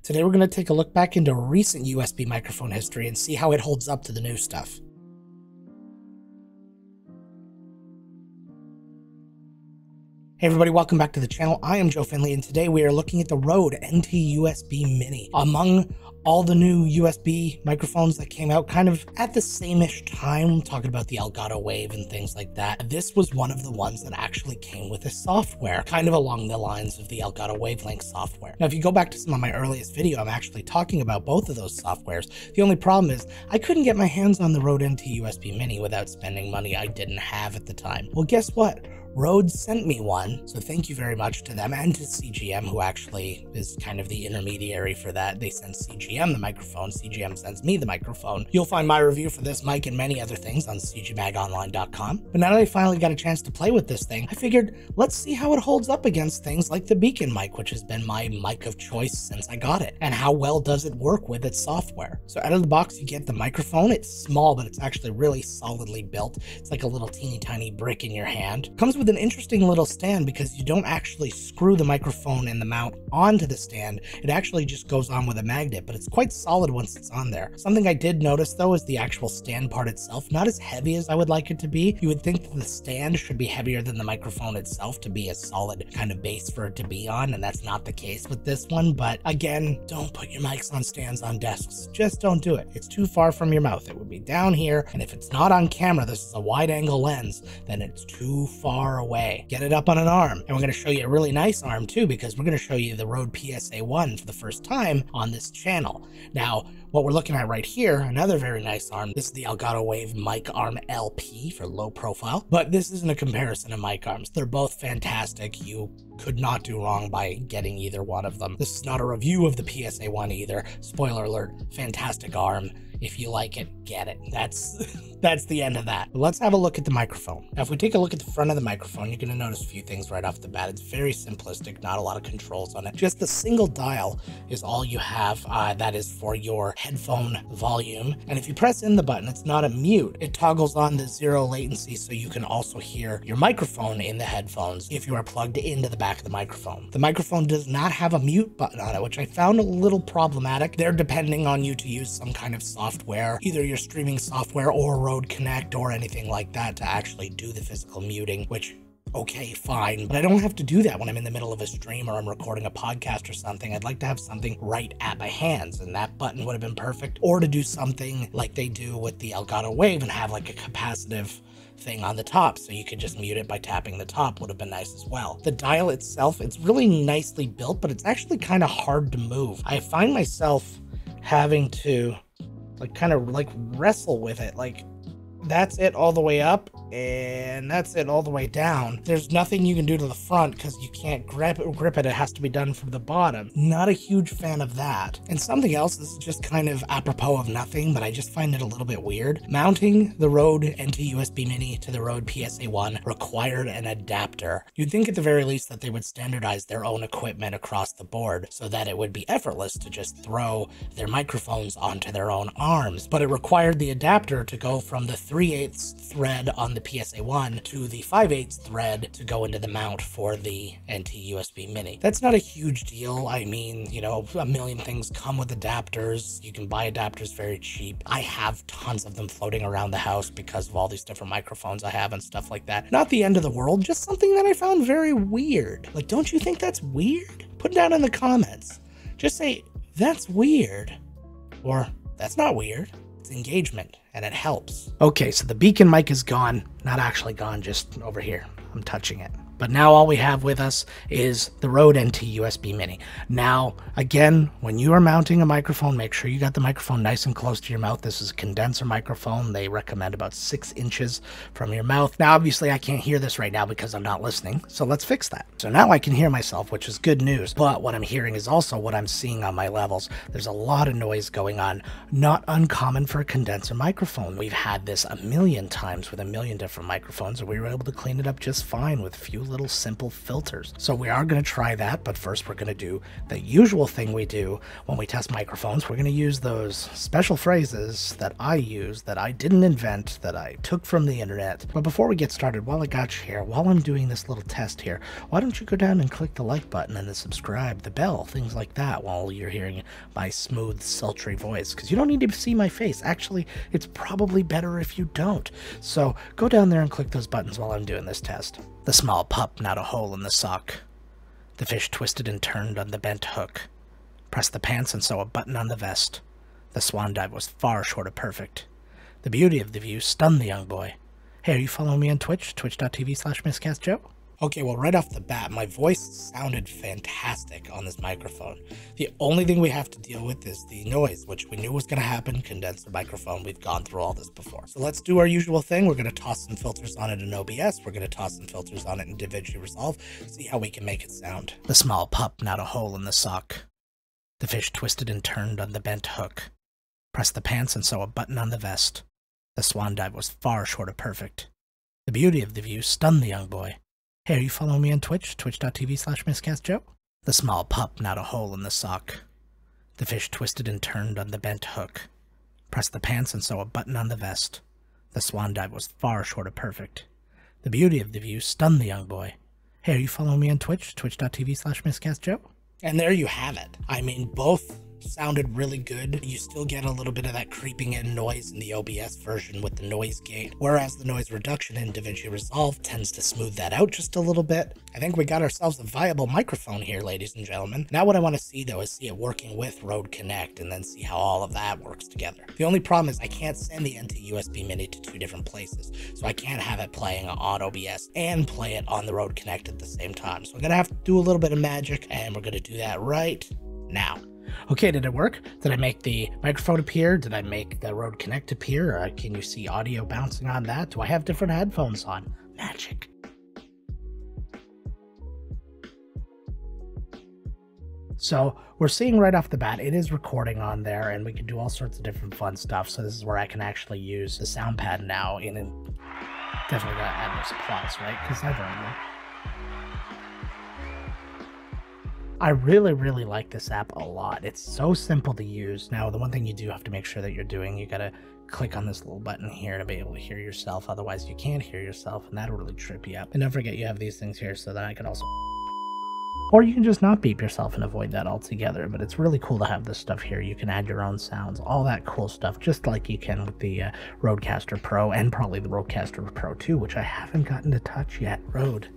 Today we're going to take a look back into recent USB microphone history and see how it holds up to the new stuff. Hey everybody, welcome back to the channel. I am Joe Finley, and today we are looking at the Rode NT USB Mini. Among all the new USB microphones that came out kind of at the same-ish time, talking about the Elgato Wave and things like that, this was one of the ones that actually came with a software, kind of along the lines of the Elgato Wavelink software. Now, if you go back to some of my earliest video, I'm actually talking about both of those softwares. The only problem is I couldn't get my hands on the Rode NT USB Mini without spending money I didn't have at the time. Well, guess what? Rode sent me one, so thank you very much to them and to CGM, who actually is kind of the intermediary for that. They send CGM the microphone, CGM sends me the microphone. You'll find my review for this mic and many other things on cgmagonline.com. But now that I finally got a chance to play with this thing, I figured let's see how it holds up against things like the Beacon mic, which has been my mic of choice since I got it, and how well does it work with its software. So out of the box, you get the microphone. It's small, but it's actually really solidly built. It's like a little teeny tiny brick in your hand. Comes with an interesting little stand because you don't actually screw the microphone and the mount onto the stand. It actually just goes on with a magnet, but it's quite solid once it's on there. Something I did notice though is the actual stand part itself, not as heavy as I would like it to be. You would think that the stand should be heavier than the microphone itself to be a solid kind of base for it to be on, and that's not the case with this one. But again, don't put your mics on stands on desks. Just don't do it. It's too far from your mouth. It would be down here, and if it's not on camera, this is a wide angle lens, then it's too far away. Get it up on an arm. And we're going to show you a really nice arm too, because we're going to show you the Rode PSA-1 for the first time on this channel. Now, what we're looking at right here, another very nice arm. This is the Elgato Wave Mic Arm LP for low profile, but this isn't a comparison of mic arms. They're both fantastic. You could not do wrong by getting either one of them. This is not a review of the PSA-1 either. Spoiler alert, fantastic arm. If you like it, get it. That's the end of that. But let's have a look at the microphone. Now, if we take a look at the front of the microphone, you're going to notice a few things right off the bat. It's very simplistic, not a lot of controls on it. Just the single dial is all you have. That is for your headphone volume. And if you press in the button, it's not a mute. It toggles on the 0 latency, so you can also hear your microphone in the headphones if you are plugged into the back of the microphone. The microphone does not have a mute button on it, which I found a little problematic. They're depending on you to use some kind of software, either your streaming software or Rode Connect or anything like that, to actually do the physical muting, which, okay, fine, but I don't have to do that when I'm in the middle of a stream or I'm recording a podcast or something. I'd like to have something right at my hands, and that button would have been perfect. Or to do something like they do with the Elgato Wave and have like a capacitive thing on the top, so you could just mute it by tapping the top, would have been nice as well. The dial itself, it's really nicely built, but it's actually kind of hard to move. I find myself having to kind of wrestle with it. Like, that's it all the way up, and that's it all the way down. There's nothing you can do to the front because you can't grip it. It has to be done from the bottom. Not a huge fan of that. And something else, this is just kind of apropos of nothing, but I just find it a little bit weird. Mounting the Rode NT USB Mini to the Rode PSA-1 required an adapter. You'd think at the very least that they would standardize their own equipment across the board so that it would be effortless to just throw their microphones onto their own arms, but it required the adapter to go from the 3/8 thread on the PSA-1 to the 5/8 thread to go into the mount for the NT USB Mini. That's not a huge deal. I mean, you know, a million things come with adapters. You can buy adapters very cheap. I have tons of them floating around the house because of all these different microphones I have and stuff like that. Not the end of the world, just something that I found very weird. Like, don't you think that's weird? Put it down in the comments. Just say, that's weird, or that's not weird. It's engagement, and it helps. Okay, so the Beacon mic is gone. Not actually gone, just over here. I'm touching it. But now all we have with us is the Rode NT USB Mini. Now, again, when you are mounting a microphone, make sure you got the microphone nice and close to your mouth. This is a condenser microphone. They recommend about 6 inches from your mouth. Now, obviously, I can't hear this right now because I'm not listening, so let's fix that. So now I can hear myself, which is good news, but what I'm hearing is also what I'm seeing on my levels. There's a lot of noise going on, not uncommon for a condenser microphone. We've had this a million times with a million different microphones, and we were able to clean it up just fine with a few little simple filters. So we are going to try that, but first we're going to do the usual thing we do when we test microphones. We're going to use those special phrases that I use, that I didn't invent, that I took from the internet. But before we get started, while I got you here, while I'm doing this little test here, why don't you go down and click the like button and the subscribe, the bell, things like that, while you're hearing my smooth, sultry voice, because you don't need to see my face. Actually, it's probably better if you don't. So go down there and click those buttons while I'm doing this test. The small pup gnawed a hole in the sock. The fish twisted and turned on the bent hook. Pressed the pants and sew a button on the vest. The swan dive was far short of perfect. The beauty of the view stunned the young boy. Hey, are you following me on Twitch? Twitch.tv/MiscastJoe? Okay, well, right off the bat, my voice sounded fantastic on this microphone. The only thing we have to deal with is the noise, which we knew was going to happen. Condenser microphone, we've gone through all this before. So let's do our usual thing. We're going to toss some filters on it in OBS. We're going to toss some filters on it in DaVinci Resolve. See how we can make it sound. The small pup gnawed a hole in the sock. The fish twisted and turned on the bent hook. Pressed the pants and sew a button on the vest. The swan dive was far short of perfect. The beauty of the view stunned the young boy. Hey, are you following me on Twitch? Twitch.tv/MiscastJoe? The small pup gnawed a hole in the sock. The fish twisted and turned on the bent hook. Pressed the pants and sew a button on the vest. The swan dive was far short of perfect. The beauty of the view stunned the young boy. Hey, are you following me on Twitch? Twitch.tv/MiscastJoe? And there you have it. I mean, both sounded really good. You still get a little bit of that creeping in noise in the OBS version with the noise gate, whereas the noise reduction in DaVinci Resolve tends to smooth that out just a little bit. I think we got ourselves a viable microphone here, ladies and gentlemen. Now what I want to see, though, is see it working with Rode Connect and then see how all of that works together. The only problem is I can't send the NT USB Mini to two different places, so I can't have it playing on OBS and play it on the Rode Connect at the same time. So I'm going to have to do a little bit of magic, and we're going to do that right now. Okay, did it work? Did I make the microphone appear? Did I make the Rode Connect appear? Can you see audio bouncing on that? Do I have different headphones on? Magic. So we're seeing right off the bat, it is recording on there, and we can do all sorts of different fun stuff. So this is where I can actually use the sound pad now in an... Definitely gotta add those applause, right? Because I've earned them. I really like this app a lot. It's so simple to use. Now, the one thing you do have to make sure that you're doing, you gotta click on this little button here to be able to hear yourself. Otherwise, you can't hear yourself, and that'll really trip you up. And don't forget you have these things here so that I can also... Or you can just not beep yourself and avoid that altogether, but it's really cool to have this stuff here. You can add your own sounds, all that cool stuff, just like you can with the Rodecaster Pro, and probably the Rodecaster Pro 2, which I haven't gotten to touch yet. Rode,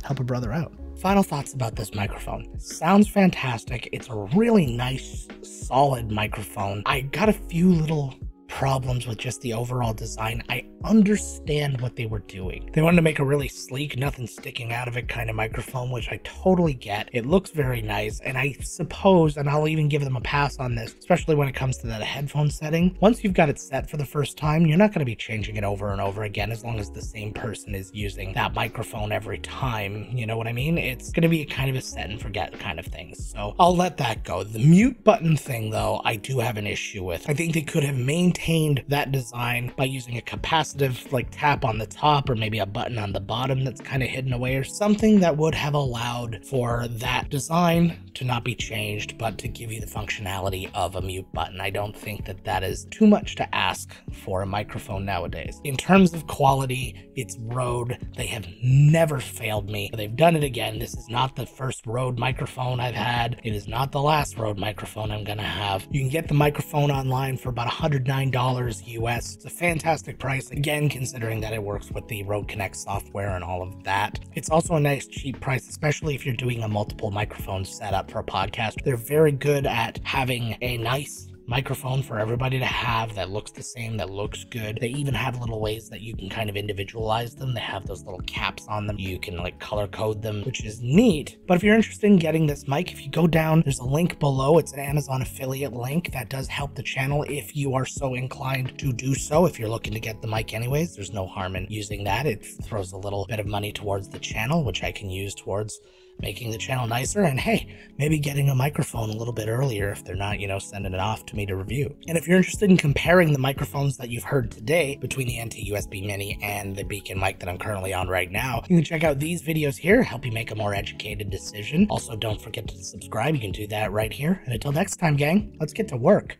help a brother out. Final thoughts about this microphone. Sounds fantastic. It's a really nice, solid microphone. I got a few little problems with just the overall design. I understand what they were doing. They wanted to make a really sleek, nothing sticking out of it kind of microphone, which I totally get. It looks very nice, and I suppose, and I'll even give them a pass on this, especially when it comes to that headphone setting. Once you've got it set for the first time, you're not going to be changing it over and over again as long as the same person is using that microphone every time. You know what I mean? It's going to be kind of a set and forget kind of thing. So I'll let that go. The mute button thing, though, I do have an issue with. I think they could have maintained that design by using a capacitive like tap on the top, or maybe a button on the bottom that's kind of hidden away, or something that would have allowed for that design to not be changed, but to give you the functionality of a mute button. I don't think that that is too much to ask for a microphone nowadays. In terms of quality, it's Rode. They have never failed me. They've done it again. This is not the first Rode microphone I've had. It is not the last Rode microphone I'm gonna have. You can get the microphone online for about $109 US. It's a fantastic price, again, considering that it works with the Rode Connect software and all of that. It's also a nice cheap price, especially if you're doing a multiple microphone setup for a podcast. They're very good at having a nice microphone for everybody to have that looks the same, that looks good. They even have little ways that you can kind of individualize them. They have those little caps on them. You can like color code them, which is neat. But if you're interested in getting this mic, if you go down, there's a link below. It's an Amazon affiliate link that does help the channel if you are so inclined to do so. If you're looking to get the mic anyways, there's no harm in using that. It throws a little bit of money towards the channel, which I can use towards making the channel nicer, and hey, maybe getting a microphone a little bit earlier if they're not, sending it off to me to review. And if you're interested in comparing the microphones that you've heard today between the NT USB Mini and the Beacon mic that I'm currently on right now, you can check out these videos here, help you make a more educated decision. Also, don't forget to subscribe. You can do that right here. And until next time, gang, let's get to work.